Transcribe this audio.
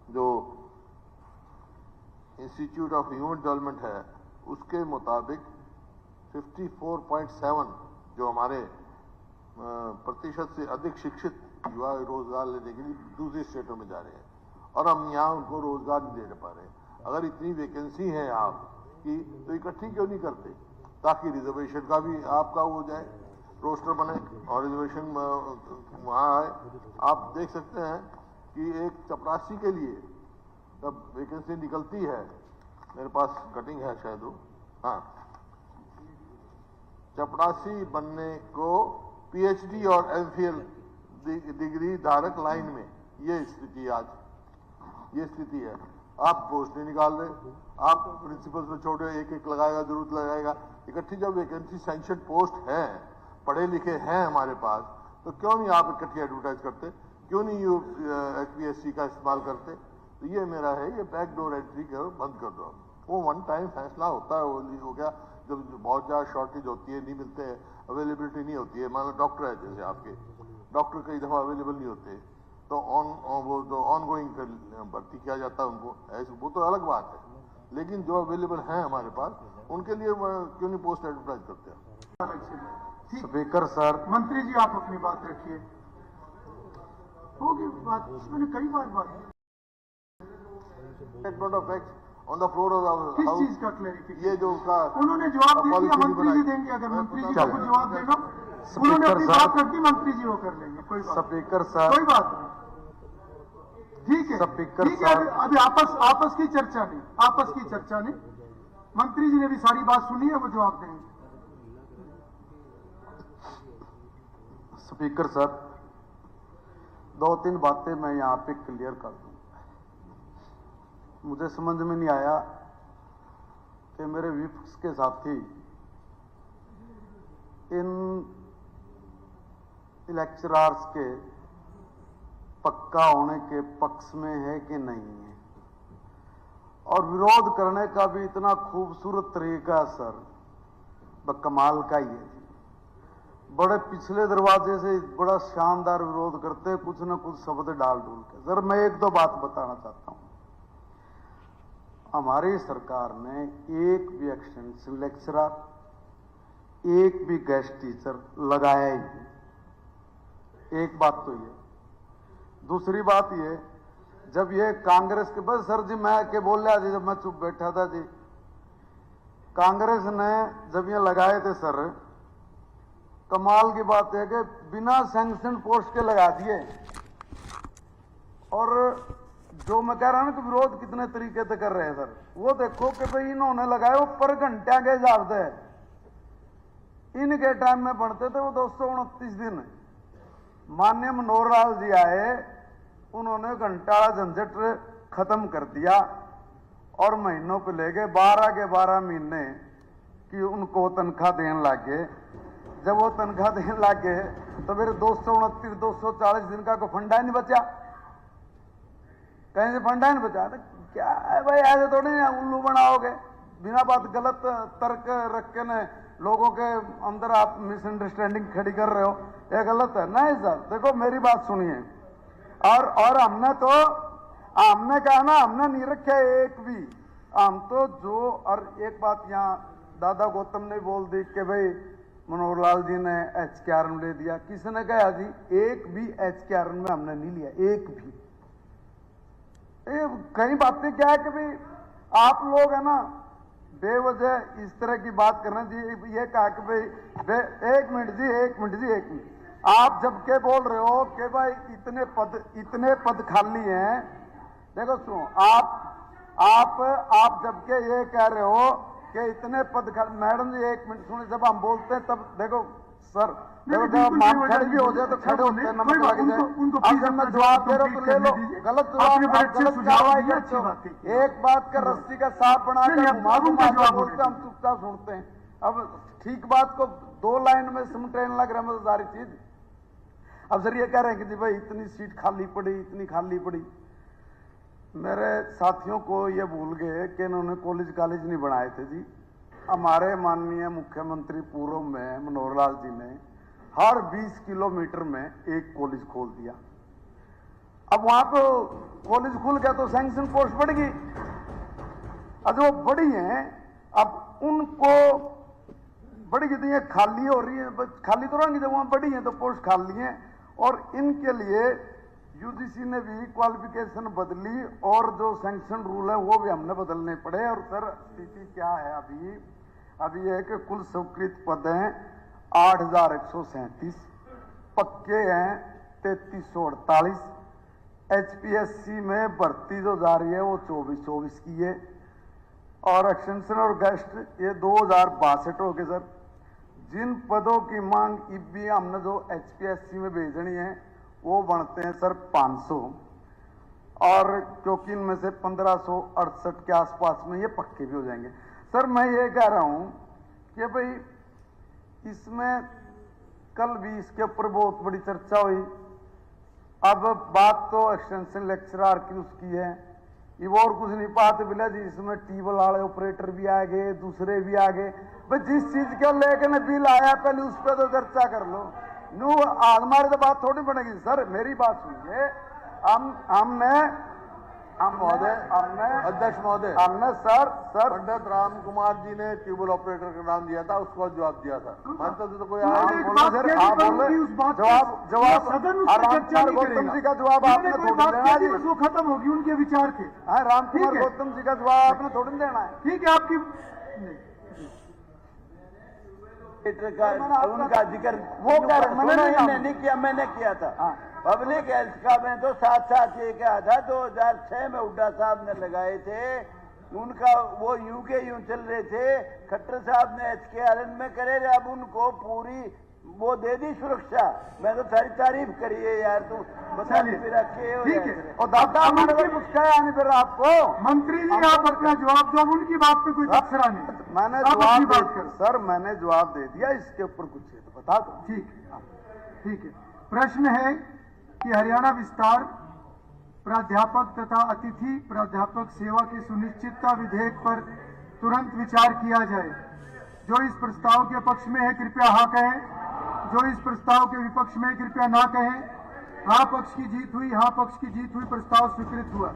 जो institute of human development है उसके मुताबिक 54.7 जो हमारे प्रतिशत से अधिक शिक्षित युवा रोजगार लेने के लिए दूसरी स्टेटों में जा रहे हैं और हम यहाँ उनको रोजगार नहीं दे पा रहे हैं। अगर इतनी वैकेंसी है आपकी तो इकट्ठी क्यों नहीं करते ताकि रिजर्वेशन का भी आपका हो जाए, रोस्टर बने और रिजर्वेशन वहाँ आए। आप देख सकते हैं कि एक चपरासी के लिए जब वैकेंसी निकलती है, मेरे पास कटिंग है शायद वो, हाँ, चपरासी बनने को पीएचडी और एमफिल डिग्री धारक लाइन में, ये स्थिति आज, ये स्थिति है। आप पोस्ट नहीं निकाल रहे, आप प्रिंसिपल से छोटे एक एक लगाएगा, जरूरत लगाएगा। इकट्ठी जब वैकेंसी सैंक्शन पोस्ट है, पढ़े लिखे हैं हमारे पास, तो क्यों नहीं आप इकट्ठी एडवर्टाइज करते, क्यों नहीं यू HPSC का इस्तेमाल करते? तो ये मेरा है, ये बैकडोर एंट्री करो, बंद कर दो। वो वन टाइम फैसला होता है, वो हो गया जब बहुत ज़्यादा शॉर्टेज होती है, नहीं मिलते हैं, अवेलेबिलिटी नहीं होती है। मान लो डॉक्टर है, जैसे आपके डॉक्टर कई दफ़ा अवेलेबल नहीं होते, तो वो तो ऑन गोइंग भर्ती किया जाता है उनको, ऐसे वो तो अलग बात है। लेकिन जो अवेलेबल हैं हमारे पास, उनके लिए क्यों नहीं पोस्ट एडवर्टाइज करते हैं? स्पीकर सर, मंत्री जी आप अपनी बात रखिए, होगी बात, मैंने कई बार बात ऑन द फ्लोर ऑफ किस हाउस, चीज का क्लैरिफिकेशन, ये जो उसका उन्होंने जवाब दे दिया, पॉलिसी मंत्री जी बनाई। देंगे। अगर मंत्री जी चलो। को जवाब देना, स्पीकर उन्होंने अपनी साहब, बात रखी, मंत्री जी वो कर लेंगे, कोई बात स्पीकर सर, कोई बात नहीं, ठीक है, स्पीकर ठीक है। साहब। अभी आपस की चर्चा नहीं, आपस की चर्चा नहीं, मंत्री जी ने भी सारी बात सुनी है, वो जवाब देंगे। स्पीकर सर, दो तीन बातें मैं यहाँ पे क्लियर कर दूं। मुझे समझ में नहीं आया कि मेरे विपक्ष के साथी इन लेक्चरर्स के पक्का होने के पक्ष में है कि नहीं है, और विरोध करने का भी इतना खूबसूरत तरीका सर, कमाल का ही है। बड़े पिछले दरवाजे से बड़ा शानदार विरोध करते, कुछ न कुछ शब्द डाल डूल के। सर मैं एक दो बात बताना चाहता हूं। हमारी सरकार ने एक भी एक्सटेंशन लेक्चरर, एक भी गेस्ट टीचर लगाया ही नहीं। एक बात तो ये। दूसरी बात ये, जब ये कांग्रेस के, बस सर जी मैं के बोल रहा जी, जब मैं चुप बैठा था जी, कांग्रेस ने जब ये लगाए थे सर, कमाल की बात है कि बिना सैंक्शन पोस्ट के लगा दिए। और जो मैं कह रहा हूं ना कि विरोध कितने तरीके से कर रहे हैं सर, वो देखो कि भाई इन्होंने लगाए वो पर घंटा के हिसाब से, इनके टाइम में बनते थे वो 229 दिन। माननीय मनोहर लाल जी आए, उन्होंने घंटा झंझट खत्म कर दिया और महीनों पे ले गए, 12 के 12 महीने कि उनको तनख्वाह देने लगे। जब वो तनख्वाह देने लगे तो फिर 229 240 दिन का कोई फंडा नहीं बचा, कहीं से फंडा नहीं बचा। तो क्या है भाई, ऐसे थोड़ी ना उल्लू बनाओगे, बिना बात गलत तर्क रख के न लोगों के अंदर आप मिसअंडरस्टैंडिंग खड़ी कर रहे हो, ये गलत है। नहीं सर, देखो मेरी बात सुनिए, और हमने कहा ना, हमने नहीं रखे एक भी, हम तो जो, और एक बात यहाँ दादा गौतम ने बोल दी कि भाई मनोहर लाल जी ने HKRN में ले दिया। किसने कहा जी? एक भी HKRN में हमने नहीं लिया, एक भी। कई बातें क्या है कि भाई आप लोग है ना बेवजह इस तरह की बात करना जी। ये कहा कि भाई एक मिनट, आप जब के बोल रहे हो कि भाई इतने पद खाली हैं, देखो सुनो, आप जब के ये कह रहे हो कि इतने पद खाली, मैडम जी एक मिनट सुने, जब हम बोलते हैं तब देखो सर, देखो जब माप खड़े भी हो जाए तो खड़े होते हैं, नमक लग जाए। अब जब मैं जवाब दे रहा हूं तो ले लो, गलत कार्रवाई करते हो। एक बात का रस्सी का सांप बना के घुमा बोलते, हम चुपचाप सुनते हैं। अब ठीक बात को दो लाइन में समझने लग रहा है, सारी चीज। अब सर ये कह रहे हैं कि जी भाई इतनी सीट खाली पड़ी, इतनी खाली पड़ी। मेरे साथियों को ये भूल गए कि इन्होंने कॉलेज नहीं बनाए थे जी। हमारे माननीय मुख्यमंत्री पूर्व में मनोहर लाल जी ने हर 20 किलोमीटर में एक कॉलेज खोल दिया। अब वहां तो कॉलेज खुल गया तो सैंक्शन पोस्ट बढ़ गई। अब जो बड़ी हैं अब उनको बड़ी कितनी है खाली हो रही है, खाली तो रहेंगी जब वहां बड़ी है तो पोस्ट खाली है। और इनके लिए यूजीसी ने भी क्वालिफिकेशन बदली और जो सैंक्शन रूल है वो भी हमने बदलने पड़े। और सर स्थिति क्या है अभी है कि कुल स्वीकृत पद हैं 8,137, पक्के हैं 3,348। एचपीएससी में भर्ती जो जा रही है वो 24 की है और एक्सटेंशन और गेस्ट ये 2,062 हो गए। सर जिन पदों की मांग इबी हमने जो एचपीएससी में भेजनी है वो बनते हैं सर 500 और क्योंकि इनमें से 1568 के आसपास में ये पक्के भी हो जाएंगे। सर मैं ये कह रहा हूं कि भाई इसमें कल भी इसके ऊपर बहुत बड़ी चर्चा हुई। अब बात तो एक्सटेंशन लेक्चरर की उसकी है, ये और कुछ नहीं पाते बिला जी। इसमें टीबल वाले ऑपरेटर भी आ गए, दूसरे भी आ गए। भाई जिस चीज के लेकर बिल आया पहले उस पर तो चर्चा कर लो। नू हमारी तो बात थोड़ी बनेगी। सर मेरी बात सुनिए, अध्यक्ष महोदय हमने सर पंडित राम कुमार जी ने ट्यूबल ऑपरेटर का नाम दिया था, उसको जवाब दिया था। मानते तो कोई गौतम जी का जवाब आपने थोड़ी देना जी, वो खत्म होगी उनके विचार के। राम कुमार गौतम जी का जवाब आपने थोड़ी देना है। ठीक है आपकी उनका जिक्र वो मैंने नहीं किया, मैंने किया था। पब्लिक हेल्थ का मैं तो साथ ये कहा था 2006 में हुड्डा साहब ने लगाए थे उनका, वो यूं के यूं चल रहे थे। खट्टर साहब ने HKRN में करे, अब उनको पूरी वो दे दी सुरक्षा। मैं तो सारी तारीफ करी है यार, तू बता ठीक है। और दादा नहीं फिर आपको मंत्री जी आप अपना जवाब दो, उनकी बात पे कोई तबसरा नहीं। मैंने जवाब सर मैंने जवाब दे दिया, इसके ऊपर कुछ है तो बता दो। ठीक है। प्रश्न है कि हरियाणा विस्तार प्राध्यापक तथा अतिथि प्राध्यापक सेवा की सुनिश्चितता विधेयक पर तुरंत विचार किया जाए। जो इस प्रस्ताव के पक्ष में है कृपया हाँ कहें, जो इस प्रस्ताव के विपक्ष में कृपया ना कहें। हाँ पक्ष की जीत हुई, हाँ पक्ष की जीत हुई, प्रस्ताव स्वीकृत हुआ।